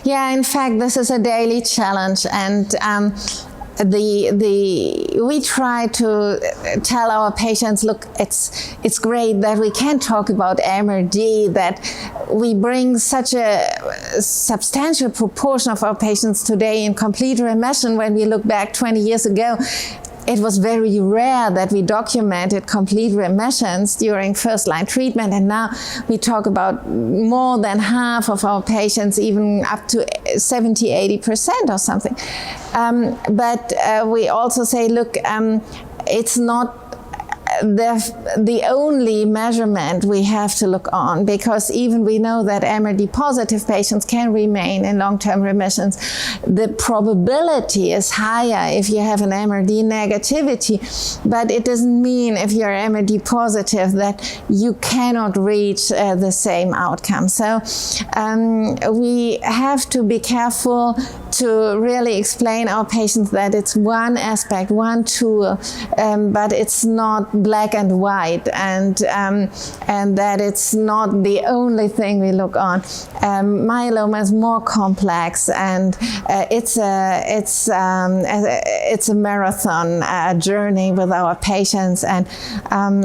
Yeah, in fact, this is a daily challenge, and we try to tell our patients, look, it's great that we can talk about MRD, that we bring such a substantial proportion of our patients today in complete remission. When we look back 20 years ago, it was very rare that we documented complete remissions during first-line treatment, and now we talk about more than half of our patients, even up to 70–80% or something. But we also say, look, it's not the only measurement we have to look on, because even we know that MRD positive patients can remain in long-term remissions. The probability is higher if you have an MRD negativity, but it doesn't mean if you're MRD positive that you cannot reach the same outcome. So we have to be careful to really explain our patients that it's one aspect, one tool, but it's not black and white, and that it's not the only thing we look on. Myeloma is more complex, and it's a marathon journey with our patients, and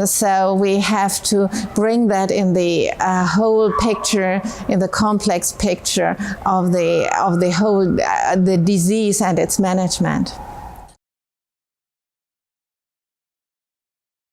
so we have to bring that in the whole picture, in the complex picture of the whole the disease and its management.